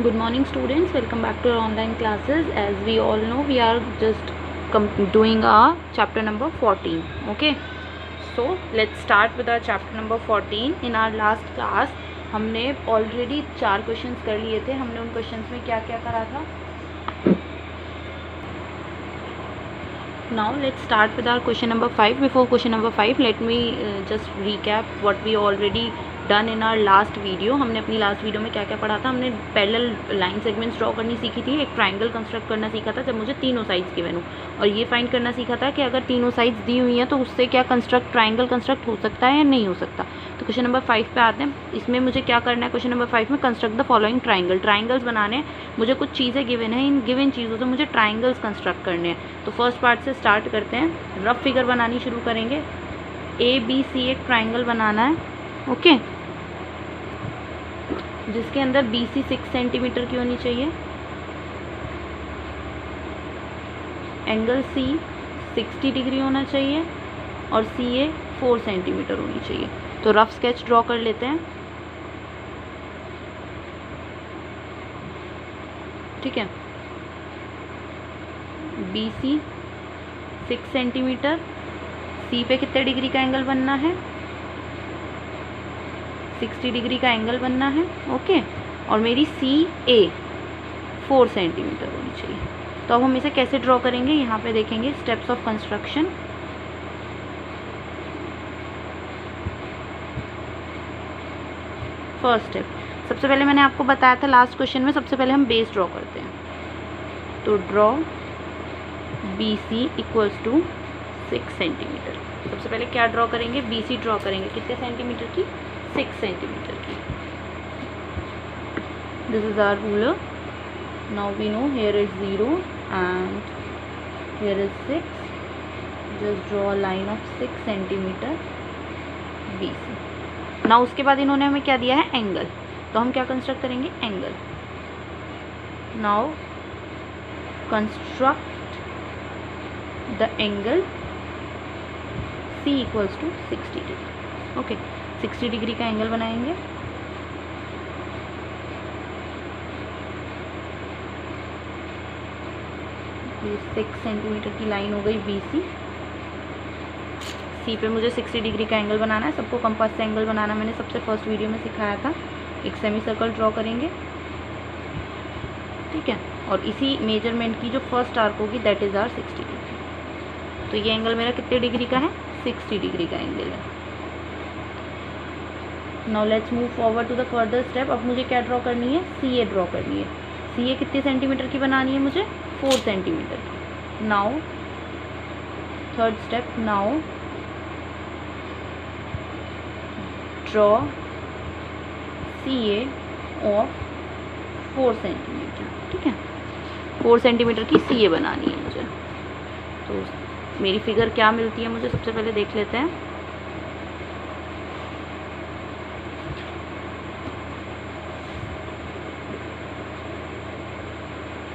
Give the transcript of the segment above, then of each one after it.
Good morning students, welcome back to our online classes. As we all know, we are just doing our chapter number 14. Okay, so let's start with our chapter number 14. In our last class हमने already 4 questions कर लिए थे. हमने उन questions में क्या क्या करा था. Now let's start with our question number 5. Before question number 5, let me just recap what we already done in our last video. हमने अपनी लास्ट वीडियो में क्या क्या पढ़ा था. हमने पैरेलल लाइन सेगमेंट्स ड्रॉ करनी सीखी थी. एक ट्राइंगल कंस्ट्रक्ट करना सीखा था जब मुझे तीनों साइड्स गिवन हो, और ये फाइंड करना सीखा था कि अगर तीनों साइड्स दी हुई हैं तो उससे क्या ट्राइंगल कंस्ट्रक्ट हो सकता है या नहीं हो सकता. तो क्वेश्चन नंबर 5 पे आते हैं. इसमें मुझे क्या करना है. क्वेश्चन नंबर 5 में construct the following triangle. Triangles बनाने, मुझे कुछ चीज़ें गिवन है. इन गिवन चीज़ों से मुझे ट्राइंगल्स कंस्ट्रक्ट करने हैं. तो फर्स्ट पार्ट से स्टार्ट करते हैं. रफ फिगर बनानी शुरू करेंगे. ABC एक ट्राइंगल बनाना है. ओके, जिसके अंदर BC 6 सेंटीमीटर की होनी चाहिए. एंगल C 60 डिग्री होना चाहिए और CA 4 सेंटीमीटर होनी चाहिए. तो रफ स्केच ड्रॉ कर लेते हैं. ठीक है, BC 6 सेंटीमीटर. C पे कितने डिग्री का एंगल बनना है. 60 डिग्री का एंगल बनना है. ओके, और मेरी CA 4 सेंटीमीटर होनी चाहिए. तो अब हम इसे कैसे ड्रॉ करेंगे, यहाँ पे देखेंगे steps of construction. First step, सबसे पहले मैंने आपको बताया था लास्ट क्वेश्चन में, सबसे पहले हम बेस ड्रॉ करते हैं. तो draw BC equals to 6 centimetre. सबसे पहले क्या ड्रॉ करेंगे, BC ड्रॉ करेंगे. कितने सेंटीमीटर की, 6 सेंटीमीटर की. This is our ruler. Now we know here is 0 and here is 6. Just draw a line of 6 centimetre BC. Now उसके बाद इन्होंने हमें क्या दिया है, एंगल. तो हम क्या कंस्ट्रक्ट करेंगे, angle. Now construct the angle C equals to 60 degree. Okay, 60 degree का एंगल बनाएंगे. ये 6 सेंटीमीटर की लाइन हो गई BC. C पे मुझे 60 डिग्री का एंगल बनाना है. सबको कंपास से एंगल बनाना मैंने सबसे फर्स्ट वीडियो में सिखाया था. एक सेमी सर्कल ड्रॉ करेंगे. ठीक है, और इसी मेजरमेंट की जो फर्स्ट आर्क होगी दैट इज आर 60 डिग्री. तो ये एंगल मेरा कितने डिग्री का है, 60 डिग्री का एंगल है. Now let's move forward to the further step. अब मुझे क्या ड्रॉ करनी है, CA ड्रॉ करनी है. CA कितने सेंटीमीटर की बनानी है मुझे, 4 सेंटीमीटर की. Now third step, now draw CA of 4 centimetre. ठीक है, 4 सेंटीमीटर की CA बनानी है मुझे. तो मेरी फिगर क्या मिलती है मुझे, सबसे पहले देख लेते हैं.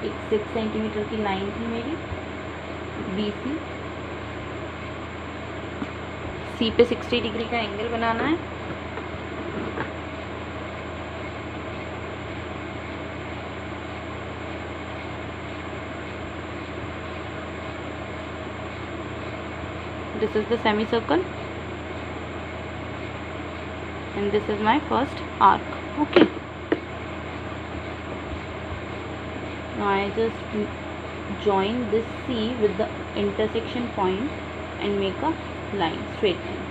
एक 6 सेंटीमीटर की लाइन थी मेरी BC. C पे 60 डिग्री का एंगल बनाना है. This is the semicircle and this is my first arc. Okay, now I just join this C with the intersection point and make a line, straight line.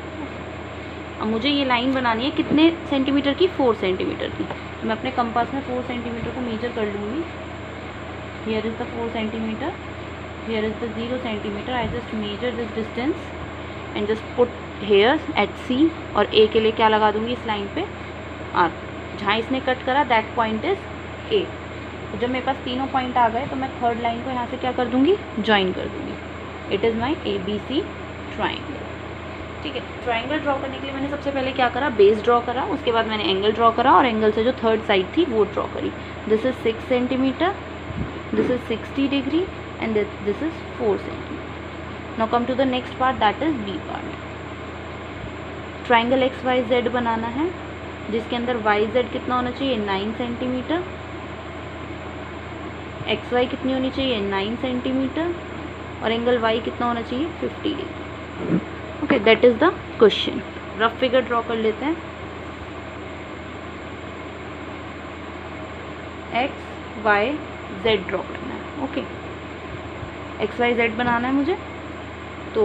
अब मुझे ये line बनानी है कितने centimetre की, 4 centimetre की. तो मैं अपने कंपास में 4 सेंटीमीटर को मेजर कर लूँगी. Here is the 4 centimetre, here is the 0 centimeter. I just measure this distance and just put here at C. और A के लिए क्या लगा दूंगी इस लाइन पे, आर्क. जहाँ इसने कट करा दैट पॉइंट इज A. तो जब मेरे पास तीनों पॉइंट आ गए तो मैं थर्ड लाइन को यहाँ से क्या कर दूंगी, ज्वाइन कर दूंगी. It is my ABC triangle. ठीक है, ट्राइंगल ड्रॉ करने के लिए मैंने सबसे पहले क्या करा, बेस ड्रॉ करा. उसके बाद मैंने एंगल ड्रॉ करा और एंगल से जो थर्ड साइड थी वो ड्रॉ करी. This is 6 centimetre, this is 60 degree and this is 4 centimeter. Now come to the next part, that is B part. Triangle XYZ बनाना है जिसके अंदर YZ कितना होना चाहिए, 9 सेंटीमीटर. एक्स वाई कितनी होनी चाहिए 9 सेंटीमीटर और एंगल वाई कितना होना चाहिए 50 degree. Okay, that is the question. Rough figure draw कर लेते हैं। एक्स वाई जेड ड्रॉ करना है। ओके, एक्स वाई जेड बनाना है मुझे। तो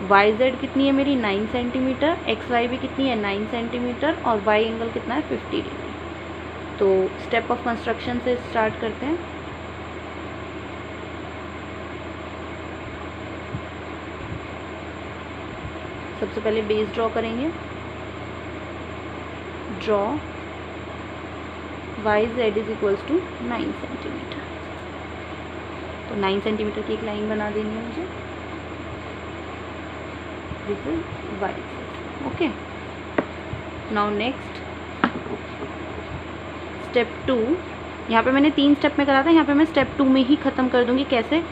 वाई जेड कितनी है मेरी 9 सेंटीमीटर, एक्स वाई भी कितनी है 9 सेंटीमीटर और वाई एंगल कितना है 50 डिग्री। तो स्टेप ऑफ कंस्ट्रक्शन से स्टार्ट करते हैं। सबसे पहले बेस ड्रॉ करेंगे। Draw Y Z is equals to 9 centimetre. तो 9 सेंटीमीटर की एक लाइन बना देनी है मुझे। This is Y Z. Okay, now next step 2। यहाँ पे मैंने 3 स्टेप में करा था, यहाँ पे मैं स्टेप 2 में ही ख़त्म कर दूँगी। कैसे?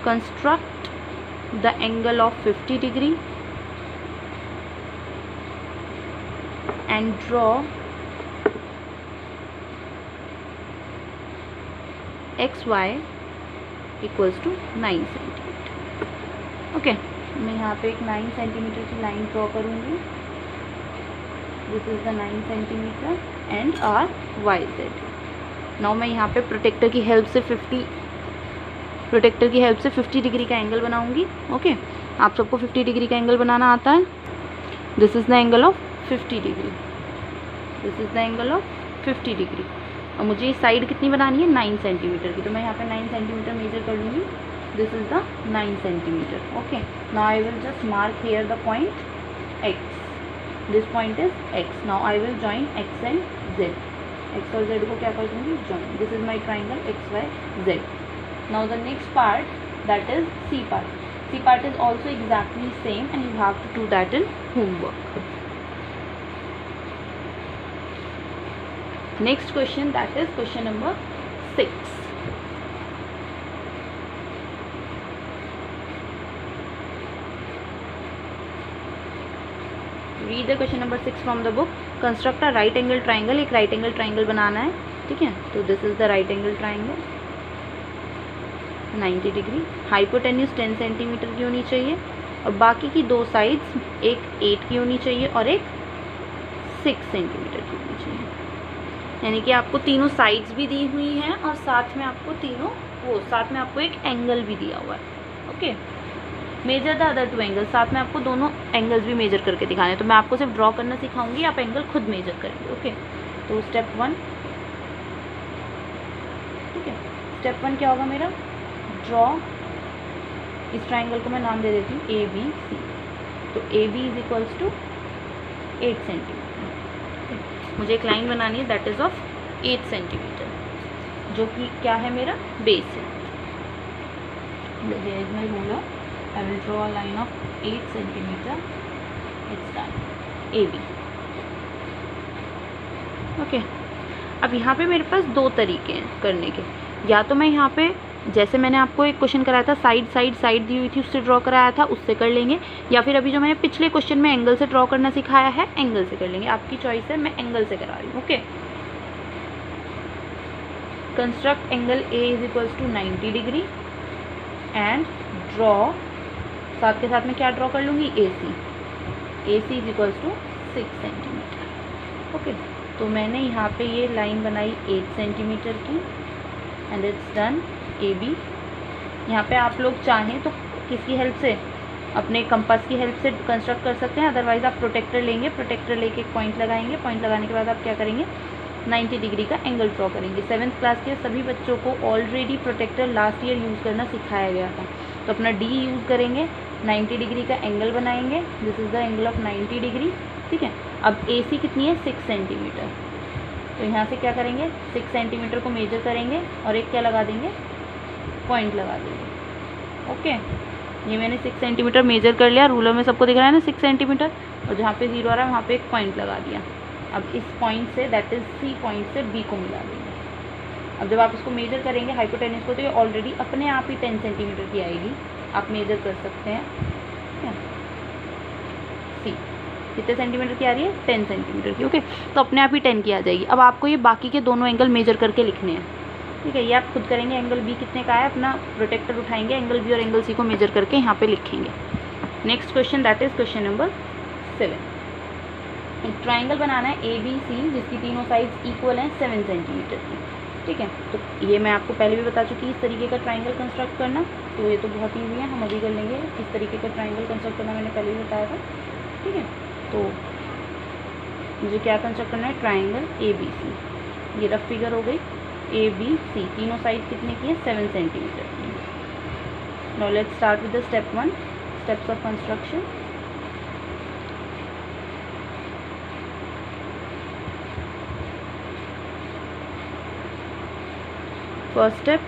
Construct the angle of 50 degree and draw xy equals to 9 centimetre. Okay, मैं यहाँ पे एक 9 सेंटीमीटर की लाइन ड्रॉ करूँगी। This is the 9 centimetre and are Y Z. Now मैं यहाँ पे प्रोटेक्टर की हेल्प से 50 डिग्री का एंगल बनाऊँगी। ओके, आप सबको 50 डिग्री का एंगल बनाना आता है। This is the angle of 50 degree. This is the angle of 50 degree. और मुझे ये साइड कितनी बनानी है 9 सेंटीमीटर की। तो मैं यहाँ पे 9 सेंटीमीटर मेजर कर लूँगी। This is the 9 centimetre. Okay, now I will just mark here the point x। This point is x। Now I will join x and z। x और z को क्या कर दूँगी? Join. This is my triangle x y z। Now the next part, that is c part. c part is also exactly same and you have to do that in homework. Next question, that is question number 6. Read the question number 6 from the book. Construct a right angle triangle. एक right angle triangle बनाना है, ठीक है? तो this is the right angle triangle, 90 degree. Hypotenuse 10 centimetre की होनी चाहिए और बाकी की 2 साइड्स, एक 8 की होनी चाहिए और एक 6 सेंटीमीटर की होनी चाहिए। यानी कि आपको तीनों साइड्स भी दी हुई हैं और साथ में आपको एक एंगल भी दिया हुआ है। Okay, measure the other 2 angle. साथ में आपको दोनों एंगल्स भी मेजर करके दिखाने हैं। तो मैं आपको सिर्फ ड्रॉ करना सिखाऊंगी, आप एंगल खुद मेजर करेंगे। ओके, तो स्टेप 1, ठीक है। स्टेप 1 क्या होगा मेरा? ड्रॉ, इस ट्राइंगल को मैं नाम दे देती हूँ ABC। तो AB is equals to 8 centimetre. मुझे एक लाइन बनानी है दैट इज़ ऑफ 8 सेंटीमीटर, जो कि क्या है मेरा बेस है। Here is my ruler. I will draw a line of 8 centimeter. It's done. AB. Okay, अब यहाँ पे मेरे पास 2 तरीके हैं करने के। या तो मैं यहाँ पे, जैसे मैंने आपको एक क्वेश्चन कराया था, साइड दी हुई थी, उससे ड्रॉ कराया था, उससे कर लेंगे। या फिर अभी जो मैंने पिछले क्वेश्चन में एंगल से ड्रॉ करना सिखाया है, एंगल से कर लेंगे। आपकी चॉइस है, मैं एंगल से करा रही हूँ। Okay, construct angle A is equals to 90 degree and draw, साथ के साथ में क्या ड्रॉ कर लूँगी? AC is equals to 6 centimetre. Okay, तो मैंने यहाँ पे ये लाइन बनाई 8 सेंटीमीटर की एंड इट्स डन। AB, यहाँ पे आप लोग चाहें तो किसकी हेल्प से, अपने कंपास की हेल्प से कंस्ट्रक्ट कर सकते हैं। अदरवाइज आप प्रोटेक्टर लेंगे, प्रोटेक्टर लेके एक पॉइंट लगाएंगे। पॉइंट लगाने के बाद आप क्या करेंगे? 90 डिग्री का एंगल ड्रॉ करेंगे। 7th क्लास के सभी बच्चों को already protractor last year use करना सिखाया गया था। तो अपना D यूज़ करेंगे, 90 डिग्री का एंगल बनाएंगे। This is the angle of 90 degree, ठीक है। अब AC कितनी है? 6 सेंटीमीटर। तो यहाँ से क्या करेंगे? 6 सेंटीमीटर को मेजर करेंगे और एक क्या लगा देंगे? पॉइंट लगा देंगे। ओके, ये मैंने 6 सेंटीमीटर मेजर कर लिया। रूलर में सबको दिख रहा है ना 6 सेंटीमीटर, और जहाँ पे 0 आ रहा है वहाँ पे एक पॉइंट लगा दिया। अब इस पॉइंट से, दैट इज C पॉइंट से B को मिला देंगे। अब जब आप इसको मेजर करेंगे हाइपोटेन्यूज को, तो ये ऑलरेडी अपने आप ही 10 सेंटीमीटर की आएगी। आप मेजर कर सकते हैं, ठीक है। C कितने सेंटीमीटर की आ रही है? 10 सेंटीमीटर की। ओके, तो अपने आप ही 10 की आ जाएगी। अब आपको ये बाकी के दोनों एंगल मेजर करके लिखने हैं। ठीक है, ये आप खुद करेंगे। एंगल बी कितने का है, अपना प्रोटेक्टर उठाएंगे, एंगल बी और एंगल सी को मेजर करके यहाँ पे लिखेंगे। Next question, that is question number 7। एक ट्राइंगल बनाना है ए बी सी जिसकी तीनों साइड्स इक्वल हैं 7 सेंटीमीटर की। ठीक है, तो ये मैं आपको पहले भी बता चुकी, इस तरीके का ट्राइंगल कंस्ट्रक्ट करना, तो ये तो बहुत ईजी है, हम अभी कर लेंगे। इस तरीके का ट्राइंगल कंस्ट्रक्ट करना मैंने पहले भी बताया था। ठीक है, तो मुझे क्या कंस्ट्रक्ट करना है, ट्राइंगल ए बी सी। ये रफ फिगर हो गई, ए बी सी तीनों साइड कितने की है, 7 सेंटीमीटर की। Now let's start with the step 1, steps of construction. First step,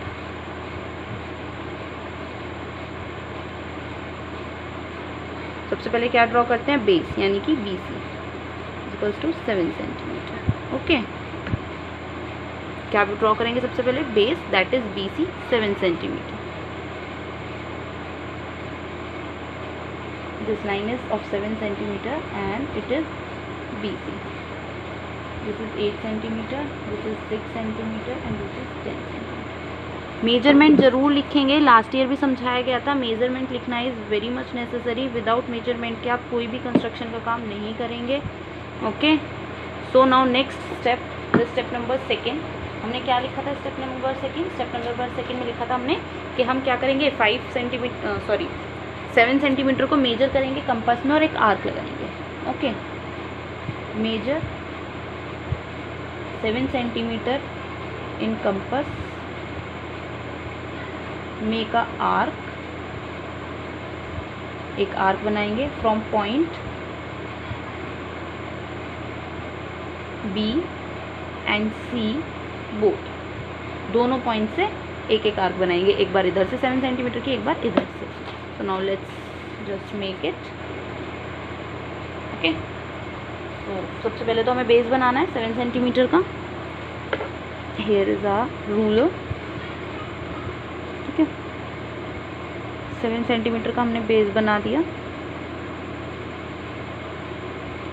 सबसे पहले क्या ड्रॉ करते हैं, बेस, यानी कि B C equals to 7 centimetre. Okay, क्या ड्रॉ करेंगे सबसे पहले, base that is B C 7 centimetre. This line is of 7 centimetre and it is B C. This is 8 centimetre, this is 6 centimetre and this is 10 centimetre. Measurement जरूर लिखेंगे, last year भी समझाया गया था, मेजरमेंट लिखना is very much necessary. Without measurement के आप कोई भी कंस्ट्रक्शन का काम नहीं करेंगे। Okay, so now next step, the step number 2। हमने क्या लिखा था स्टेप नंबर 2? स्टेप नंबर 2 में लिखा था हमने कि हम क्या करेंगे, 7 सेंटीमीटर को मेजर करेंगे कंपास में और एक आर्क लगाएंगे। Okay, measure 7 centimetre in compass, make a arc, एक आर्क बनाएंगे from point B and C both, दोनों पॉइंट से एक एक आर्क बनाएंगे, एक बार इधर से 7 सेंटीमीटर की, एक बार इधर से। So now let's just make it. Okay, तो सबसे पहले तो हमें बेस बनाना है 7 सेंटीमीटर का। Here is a ruler. ठीक है, 7 सेंटीमीटर का हमने बेस बना दिया,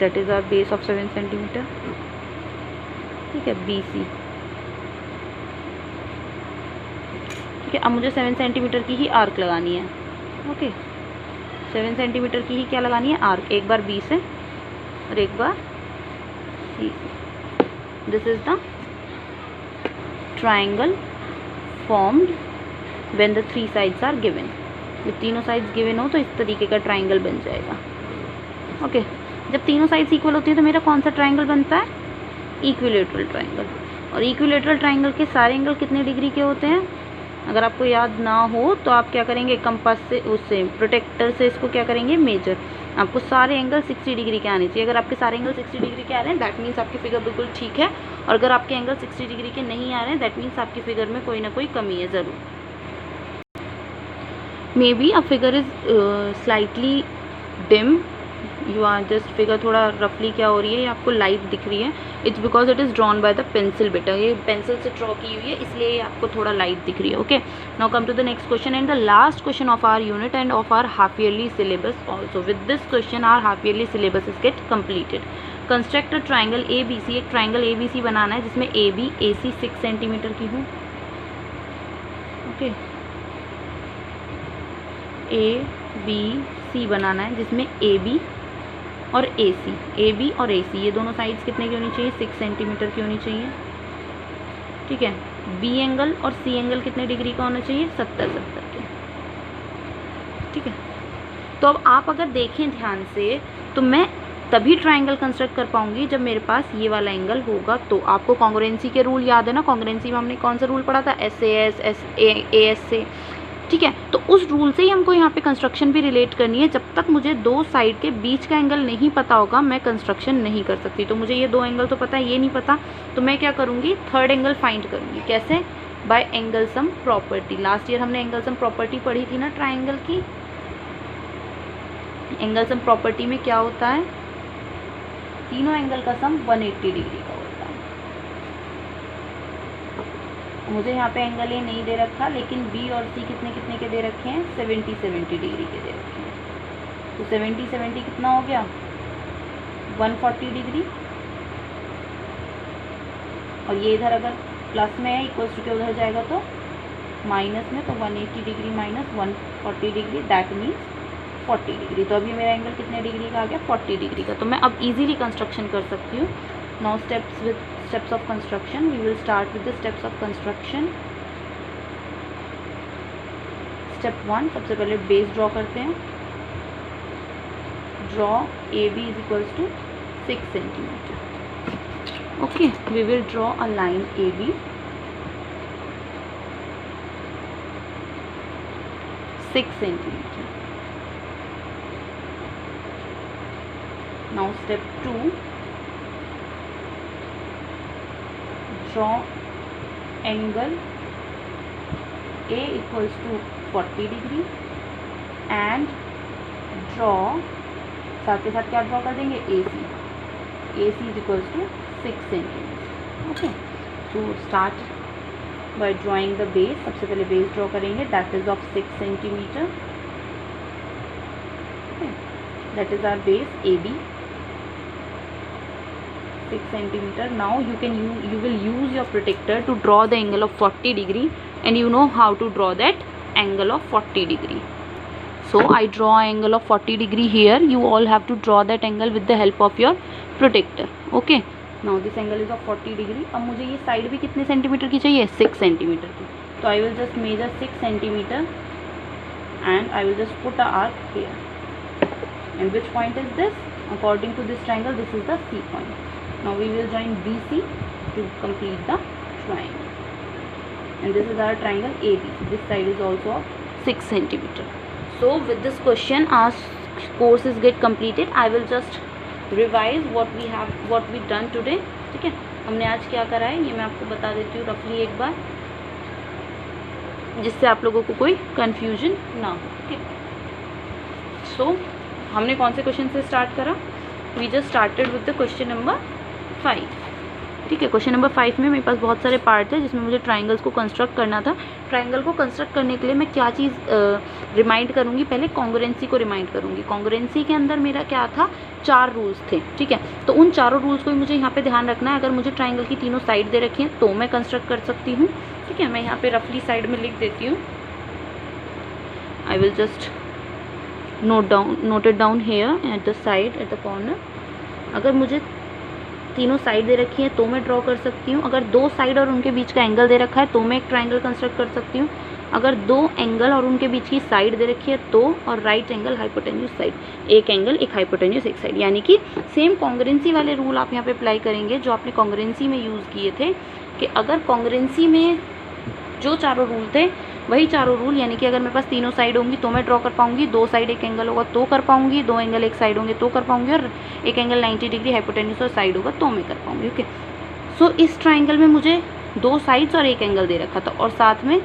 that is our base of 7 centimetre. ठीक है, बी सी। ठीक है, अब मुझे 7 सेंटीमीटर की ही आर्क लगानी है। ओके, 7 सेंटीमीटर की ही क्या लगानी है, आर्क, एक बार बी से और एक बार सी से। This is the triangle formed when the 3 sides are given. जब तीनों साइड्स गिवन हो तो इस तरीके का ट्राइंगल बन जाएगा। ओके, जब तीनों साइड्स इक्वल होती है तो मेरा कौन सा ट्राइंगल बनता है, इक्विलेटरल ट्राइंगल। और इक्विलेटरल ट्राइंगल के सारे एंगल कितने डिग्री के होते हैं, अगर आपको याद ना हो तो आप क्या करेंगे, कंपास से, उससे प्रोटेक्टर से इसको क्या करेंगे, मेजर। आपको सारे एंगल 60 डिग्री के आने चाहिए। अगर आपके सारे एंगल 60 डिग्री के आ रहे हैं दैट मीन्स आपकी फिगर बिल्कुल ठीक है, और अगर आपके एंगल 60 डिग्री के नहीं आ रहे हैं दैट मीन्स आपकी फिगर में कोई ना कोई कमी है ज़रूर। Maybe a figure is slightly dim, you are just figure थोड़ा रफली क्या हो रही है, ये आपको लाइट दिख रही है, it's because it is drawn by the pencil. बेटा ये पेंसिल से ड्रॉ की हुई है इसलिए ये आपको थोड़ा लाइट दिख रही है। Okay, now come to the next question and the last question of our unit and of our half yearly syllabus also. With this question our half yearly syllabus is get completed. Construct a triangle A B C. एक triangle A B सी बनाना है जिसमें A B A C 6 centimetre की हूँ। Okay, ए B सी बनाना है जिसमें A B और ए सी, A B और ए सी ये दोनों साइड्स कितने की होनी चाहिए, 6 सेंटीमीटर की होनी चाहिए। ठीक है, बी एंगल और सी एंगल कितने डिग्री का होना चाहिए, 70-70 के। ठीक है, तो अब आप अगर देखें ध्यान से तो मैं तभी ट्राइंगल कंस्ट्रक्ट कर पाऊंगी जब मेरे पास ये वाला एंगल होगा। तो आपको कॉन्ग्रुएंसी के रूल याद है ना, कॉन्ग्रुएंसी में हमने कौन सा रूल पढ़ा था, एस ए एस से। ठीक है, तो उस रूल से ही हमको यहाँ पे कंस्ट्रक्शन भी रिलेट करनी है। जब तक मुझे दो साइड के बीच का एंगल नहीं पता होगा मैं कंस्ट्रक्शन नहीं कर सकती। तो मुझे ये दो एंगल तो पता है, ये नहीं पता, तो मैं क्या करूँगी, थर्ड एंगल फाइंड करूँगी। कैसे, bye angle sum property. Last year हमने एंगल सम प्रॉपर्टी पढ़ी थी ना ट्राइंगल की। एंगल सम प्रॉपर्टी में क्या होता है, तीनों एंगल का सम 180 डिग्री का होता है। मुझे यहाँ पे एंगल ए नहीं दे रखा, लेकिन बी और सी कितने कितने के दे रखे हैं, 70-70 डिग्री के दे रखे हैं। तो 70-70 कितना हो गया, 140 डिग्री। और ये इधर अगर प्लस में है इक्वल्स टू के उधर जाएगा तो माइनस में, तो 180 degree minus 140 degree, that means 40 degree. तो अभी मेरा एंगल कितने डिग्री का आ गया, 40 डिग्री का। तो मैं अब इजीली कंस्ट्रक्शन कर सकती हूँ। Now steps of construction, we will start with the steps of construction. Step 1, सबसे पहले बेस ड्रॉ करते हैं। Draw A B is equals to 6 centimetre. Okay, we will draw a line A B 6 centimeter. Now step 2, draw angle A equals to 40 degree and draw, साथ के साथ क्या draw कर देंगे, AC. AC is equals to 6 centimeter. Okay, so start by drawing the base. सबसे पहले base draw करेंगे, that is of 6 centimeter. Okay, that is our base AB, 6 centimeter. Now you will use your protractor to draw the angle of 40 degree, and you know how to draw that angle of 40 degree. So I draw angle of 40 degree here. You all have to draw that angle with the help of your protractor. Okay, now this angle is of 40 degree. अब मुझे ये side भी कितने centimetre की चाहिए, 6 centimetre की। तो I will just measure 6 centimetre and I will just put a arc here. And which point is this, according to this triangle this is the C point. Now we will join BC to complete the triangle and this is our triangle AB. This side is also of 6 centimetre. So with this question our course is get completed. I will just revise what we done today. ठीक है, हमने आज क्या करा है ये मैं आपको बता देती हूँ रफली एक बार, जिससे आप लोगों को कोई कन्फ्यूजन ना हो. ठीक है, सो हमने कौन से क्वेश्चन से स्टार्ट करा, we just started with the question number 5. ठीक है, क्वेश्चन नंबर 5 में मेरे पास बहुत सारे पार्ट थे जिसमें मुझे ट्राइंगल्स को कंस्ट्रक्ट करना था. ट्राइंगल को कंस्ट्रक्ट करने के लिए मैं क्या चीज़ रिमाइंड करूँगी, पहले कॉन्ग्रुएंसी को रिमाइंड करूँगी. कॉन्ग्रुएंसी के अंदर मेरा क्या था, 4 रूल्स थे. ठीक है, तो उन चारों रूल्स को ही मुझे यहाँ पे ध्यान रखना है. अगर मुझे ट्राइंगल की तीनों साइड दे रखी हैं तो मैं कंस्ट्रक्ट कर सकती हूँ. ठीक है, मैं यहाँ पे रफली साइड में लिख देती हूँ. आई will just note it down here at the side at the corner. अगर मुझे तीनों साइड दे रखी है तो मैं ड्रॉ कर सकती हूँ. अगर 2 साइड और उनके बीच का एंगल दे रखा है तो मैं एक ट्राइंगल कंस्ट्रक्ट कर सकती हूँ. अगर 2 एंगल और उनके बीच की साइड दे रखी है तो, और राइट एंगल हाइपोटेन्यूज साइड, एक एंगल एक हाइपोटेन्यूज एक साइड, यानी कि सेम कॉन्ग्रुएंसी वाले रूल आप यहाँ पे अप्लाई करेंगे जो आपने कॉन्ग्रुएंसी में यूज़ किए थे. कि अगर कॉन्ग्रुएंसी में जो चारों रूल थे वही चारों रूल, यानी कि अगर मेरे पास तीनों साइड होंगी तो मैं ड्रॉ कर पाऊंगी, 2 साइड एक एंगल होगा तो कर पाऊंगी, 2 एंगल एक साइड होंगे तो कर पाऊंगी, और एक एंगल 90 डिग्री हाइपोटेन्यूज और साइड होगा तो मैं कर पाऊंगी. ओके, सो इस ट्राइंगल में मुझे 2 साइड्स और एक एंगल दे रखा था, और साथ में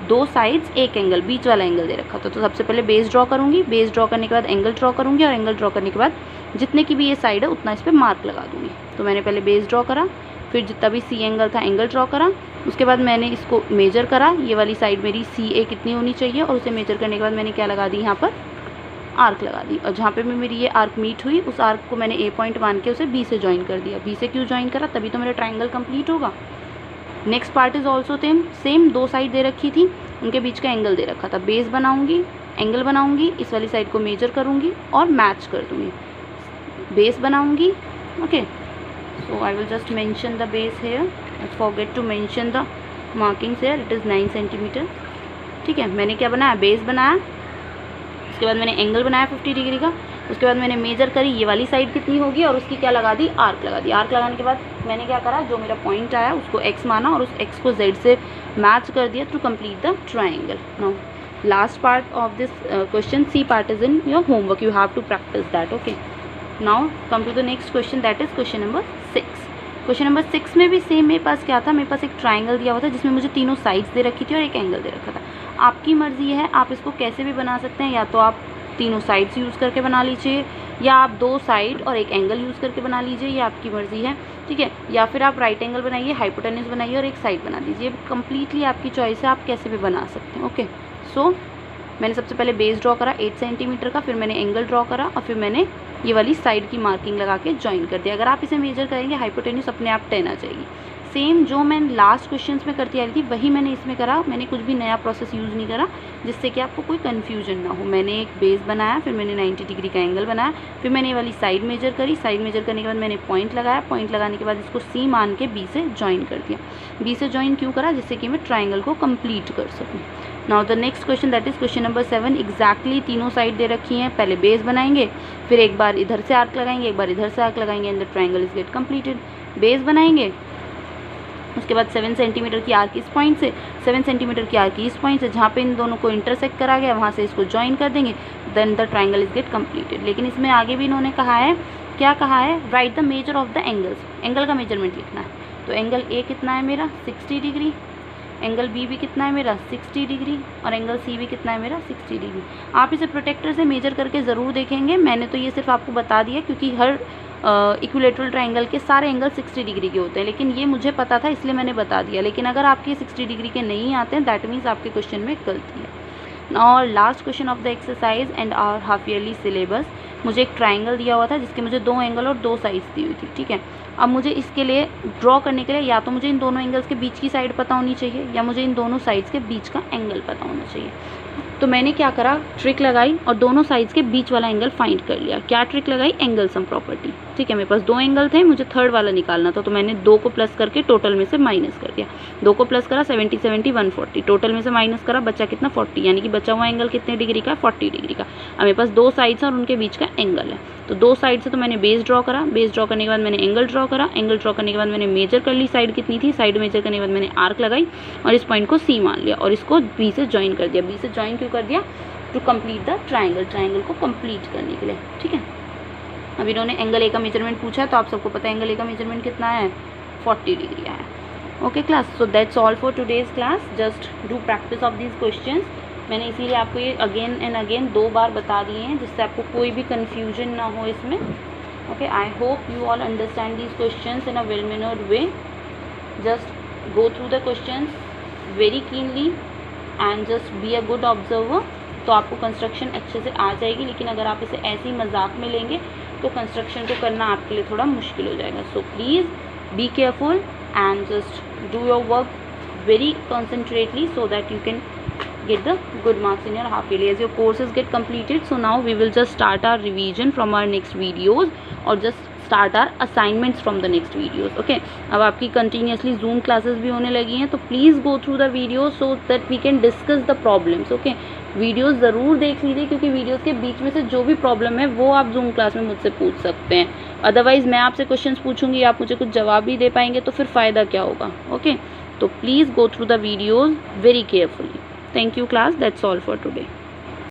2 साइड्स एक एंगल, बीच वाला एंगल दे रखा था. तो सबसे पहले बेस ड्रॉ करूँगी, बेस ड्रॉ करने के बाद एंगल ड्रॉ करूँगी, और एंगल ड्रॉ करने के बाद जितने की भी ये साइड है उतना इस पर मार्क लगा दूँगी. तो मैंने पहले बेस ड्रॉ करा, फिर जितना भी सी एंगल था एंगल ड्रॉ करा, उसके बाद मैंने इसको मेजर करा, ये वाली साइड मेरी CA कितनी होनी चाहिए, और उसे मेजर करने के बाद मैंने क्या लगा दी, यहाँ पर आर्क लगा दी. और जहाँ पे भी मेरी ये आर्क मीट हुई उस आर्क को मैंने A पॉइंट मान के उसे B से ज्वाइन कर दिया. B से क्यों ज्वाइन करा, तभी तो मेरा ट्राइंगल कंप्लीट होगा. Next part is also same 2 side दे रखी थी, उनके बीच का एंगल दे रखा था. बेस बनाऊँगी, एंगल बनाऊँगी, इस वाली साइड को मेजर करूँगी और मैच कर दूँगी. बेस बनाऊँगी. Okay, so I will just mention the base here. I forget to mention the markings here. It is 9 centimeter. ठीक है, मैंने क्या बनाया, बेस बनाया, उसके बाद मैंने एंगल बनाया 50 डिग्री का, उसके बाद मैंने मेजर करी ये वाली साइड कितनी होगी, और उसकी क्या लगा दी, आर्क लगा दी. आर्क लगाने के बाद मैंने क्या करा, जो मेरा पॉइंट आया उसको x माना और उस x को z से मैच कर दिया to complete the triangle. Now last part of this question, C part is in your homework, you have to practice that. Okay, now come to the next question, that is question number 6. Question number 6 में भी same मेरे पास क्या था, मेरे पास एक triangle दिया हुआ था जिसमें मुझे तीनों साइड्स दे रखी थी और एक एंगल दे रखा था. आपकी मर्ज़ी है, आप इसको कैसे भी बना सकते हैं. या तो आप तीनों साइड्स यूज़ करके बना लीजिए, या आप 2 साइड और एक एंगल यूज़ करके बना लीजिए, ये आपकी मर्ज़ी है. ठीक है, या फिर आप राइट एंगल बनाइए, हाइपोटेन्यूज बनाइए और एक साइड बना दीजिए. कम्प्लीटली आपकी चॉइस है, आप कैसे भी बना सकते हैं. ओके, सो मैंने सबसे पहले बेस ड्रॉ करा 8 सेंटीमीटर का, फिर मैंने एंगल ड्रॉ करा, और फिर मैंने ये वाली साइड की मार्किंग लगा के ज्वाइन कर दिया. अगर आप इसे मेजर करेंगे हाइपोटेन्यूज अपने आप 10 आ जाएगी. सेम जो मैं लास्ट क्वेश्चंस में करती आ रही थी वही मैंने इसमें करा, मैंने कुछ भी नया प्रोसेस यूज़ नहीं करा जिससे कि आपको कोई कन्फ्यूजन ना हो। मैंने एक बेस बनाया, फिर मैंने 90 डिग्री का एंगल बनाया, फिर मैंने ये वाली साइड मेजर करी, साइड मेजर करने के बाद मैंने पॉइंट लगाया, पॉइंट लगाने के बाद इसको सी मान के बी से ज्वाइन कर दिया। बी से ज्वाइन क्यों करा? जिससे कि मैं ट्राइंगल को कंप्लीट कर सकूँ। Now the next question that is question number 7। Exactly तीनों साइड दे रखी हैं, पहले बेस बनाएंगे, फिर एक बार इधर से आर्क लगाएंगे, एक बार इधर से आर्क लगाएंगे and the triangle is get completed. Base बनाएंगे, उसके बाद 7 सेंटीमीटर की आर्क इस पॉइंट से, 7 सेंटीमीटर की आर्क इस पॉइंट से, जहाँ पे इन दोनों को इंटरसेक्ट करा गया वहाँ से इसको ज्वाइन कर देंगे, then the triangle is get completed. लेकिन इसमें आगे भी इन्होंने कहा है, क्या कहा है? Right the measure of the angles, angle का मेजरमेंट लिखना है। तो एंगल ए कितना है मेरा? 60 डिग्री, एंगल बी भी कितना है मेरा? 60 डिग्री, और एंगल सी भी कितना है मेरा? 60 डिग्री। आप इसे प्रोटेक्टर से मेजर करके ज़रूर देखेंगे। मैंने तो ये सिर्फ आपको बता दिया क्योंकि हर इक्विलेटरल ट्राइंगल के सारे एंगल 60 डिग्री के होते हैं, लेकिन ये मुझे पता था इसलिए मैंने बता दिया। लेकिन अगर आपके 60 डिग्री के नहीं आते हैं दैट मीन्स आपके क्वेश्चन में गलती है। और last question of the exercise and our half yearly syllabus, मुझे एक ट्राइंगल दिया हुआ था जिसके मुझे 2 एंगल और 2 साइड्स दी हुई थी, ठीक है। अब मुझे इसके लिए ड्रॉ करने के लिए या तो मुझे इन दोनों एंगल्स के बीच की साइड पता होनी चाहिए या मुझे इन दोनों साइड्स के बीच का एंगल पता होना चाहिए। तो मैंने क्या करा? ट्रिक लगाई और दोनों साइड्स के बीच वाला एंगल फाइंड कर लिया। क्या ट्रिक लगाई? एंगल सम प्रॉपर्टी, ठीक है। मेरे पास 2 एंगल थे, मुझे थर्ड वाला निकालना था, तो मैंने 2 को प्लस करके टोटल में से माइनस कर दिया। 2 को प्लस करा 70 70 140, टोटल में से माइनस करा, बचा कितना? 40, यानी कि बचा हुआ एंगल कितने डिग्री का? 40 डिग्री का। अब मेरे पास 2 साइड्स और उनके बीच का एंगल है, तो 2 साइड से तो मैंने बेस ड्रॉ करा, बेस ड्रॉ करने के बाद मैंने एंगल ड्रॉ करा, एंगल ड्रॉ करने के बाद मैंने मेजर कर ली साइड कितनी थी, साइड मेजर करने के बाद मैंने आर्क लगाई और इस पॉइंट को सी मान लिया और इसको बी से ज्वाइन कर दिया। बी से ज्वाइन क्यों कर दिया? To complete the triangle, triangle को कंप्लीट करने के लिए, ठीक है। अब इन्होंने एंगल ए का मेजरमेंट पूछा है, तो आप सबको पता है एंगल ए का मेजरमेंट कितना है? 40 डिग्री है। Okay class, so that's all for today's class. Just do practice of these questions. मैंने इसीलिए आपको ये अगेन एंड अगेन 2 बार बता दिए हैं जिससे आपको कोई भी कन्फ्यूजन ना हो इसमें। Okay, I hope you all understand these questions in a well mannered way. Just go through the questions very keenly and just be a good observer, तो आपको कंस्ट्रक्शन अच्छे से आ जाएगी। लेकिन अगर आप इसे ऐसे ही मजाक में लेंगे तो कंस्ट्रक्शन को करना आपके लिए थोड़ा मुश्किल हो जाएगा। So please be careful and just do your work very concentrately so that you can get the good marks in your half yearly as your courses get completed. So now we will just start our revision from our next videos or just start our assignments from the next videos. Okay, अब आपकी continuously zoom classes भी होने लगी हैं, तो please go through the videos so that we can discuss the problems. Okay, videos ज़रूर देख लीजिए क्योंकि वीडियोस के बीच में से जो भी प्रॉब्लम है वो आप जूम क्लास में मुझसे पूछ सकते हैं। अदरवाइज़ मैं आपसे क्वेश्चंस पूछूंगी, आप मुझे कुछ जवाब भी दे पाएंगे तो फिर फ़ायदा क्या होगा। ओके, तो please go through the videos very carefully. Thank you class, that's all for today.